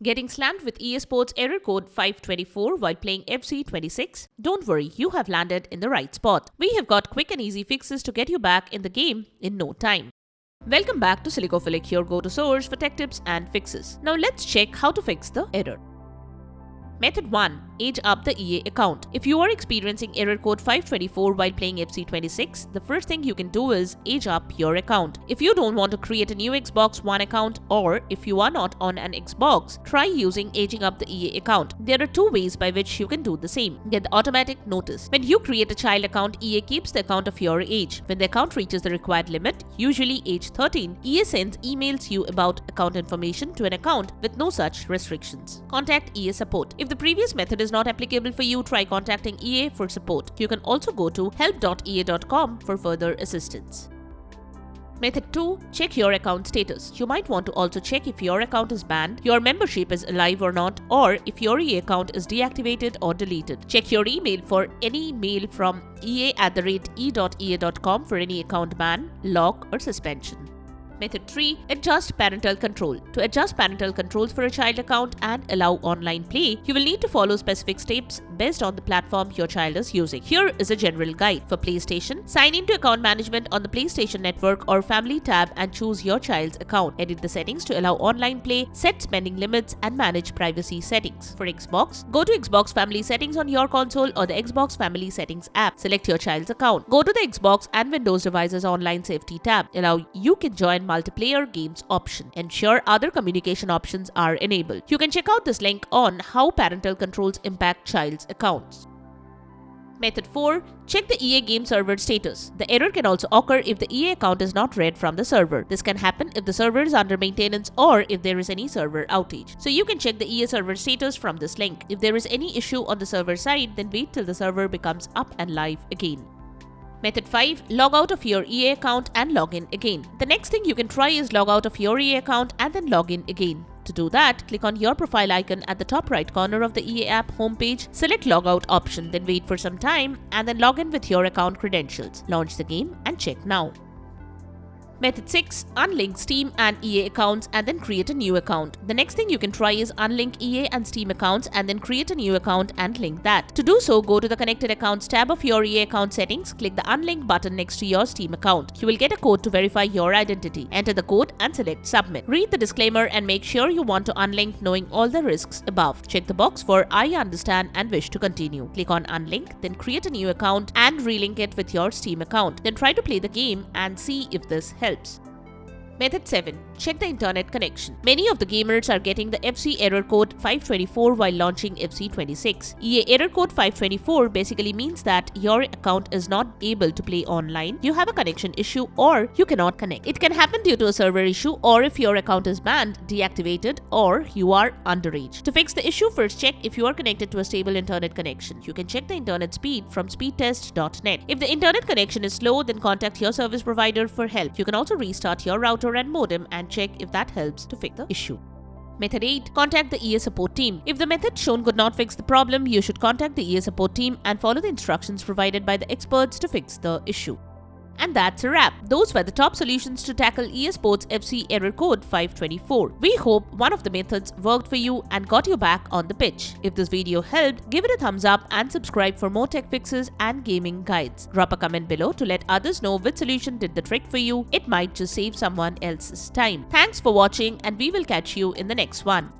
Getting slammed with EA Sports error code 524 while playing FC26? Don't worry, you have landed in the right spot. We have got quick and easy fixes to get you back in the game in no time. Welcome back to Silicophilic, your go-to source for tech tips and fixes. Now let's check how to fix the error. Method 1. Age up the EA account. If you are experiencing error code 524 while playing FC26, the first thing you can do is age up your account. If you don't want to create a new Xbox One account, or if you are not on an Xbox, try using aging up the EA account. There are two ways by which you can do the same. Get the automatic notice. When you create a child account, EA keeps the account of your age. When the account reaches the required limit, usually age 13, EA sends emails you about account information to an account with no such restrictions. Contact EA support. If the previous method is not applicable for you, try contacting EA for support. You can also go to help.ea.com for further assistance. Method 2. Check your account status. You might want to also check if your account is banned, your membership is alive or not, or if your EA account is deactivated or deleted. Check your email for any mail from ea@e.ea.com for any account ban, lock, or suspension. Method 3. Adjust parental control. To adjust parental controls for a child account and allow online play, you will need to follow specific steps based on the platform your child is using. Here is a general guide. For PlayStation, sign into account management on the PlayStation Network or Family tab and choose your child's account. Edit the settings to allow online play, set spending limits, and manage privacy settings. For Xbox, go to Xbox Family Settings on your console or the Xbox Family Settings app. Select your child's account. Go to the Xbox and Windows devices online safety tab. Allow you can join multiplayer games option. Ensure other communication options are enabled. You can check out this link on how parental controls impact child's accounts. Method 4. Check the EA game server status. The error can also occur if the EA account is not read from the server. This can happen if the server is under maintenance or if there is any server outage. So you can check the EA server status from this link. If there is any issue on the server side, then wait till the server becomes up and live again. Method 5. Log out of your EA account and log in again. The next thing you can try is log out of your EA account and then log in again. To do that, click on your profile icon at the top right corner of the EA app homepage, select logout option, then wait for some time and then log in with your account credentials. Launch the game and check now. Method 6. Unlink Steam and EA accounts and then create a new account. The next thing you can try is unlink EA and Steam accounts and then create a new account and link that. To do so, go to the Connected Accounts tab of your EA account settings, click the Unlink button next to your Steam account. You will get a code to verify your identity. Enter the code and select Submit. Read the disclaimer and make sure you want to unlink knowing all the risks above. Check the box for I understand and wish to continue. Click on Unlink, then create a new account and relink it with your Steam account. Then try to play the game and see if this helps. Method 7. Check the internet connection. Many of the gamers are getting the FC error code 524 while launching FC26. EA error code 524 basically means that your account is not able to play online, you have a connection issue, or you cannot connect. It can happen due to a server issue, or if your account is banned, deactivated, or you are underage. To fix the issue, first check if you are connected to a stable internet connection. You can check the internet speed from speedtest.net. If the internet connection is slow, then contact your service provider for help. You can also restart your router and modem and check if that helps to fix the issue. Method 8. Contact the EA support team. If the method shown could not fix the problem, you should contact the EA support team and follow the instructions provided by the experts to fix the issue. And that's a wrap. Those were the top solutions to tackle EA Sports FC error code 524. We hope one of the methods worked for you and got you back on the pitch. If this video helped, give it a thumbs up and subscribe for more tech fixes and gaming guides. Drop a comment below to let others know which solution did the trick for you. It might just save someone else's time. Thanks for watching and we will catch you in the next one.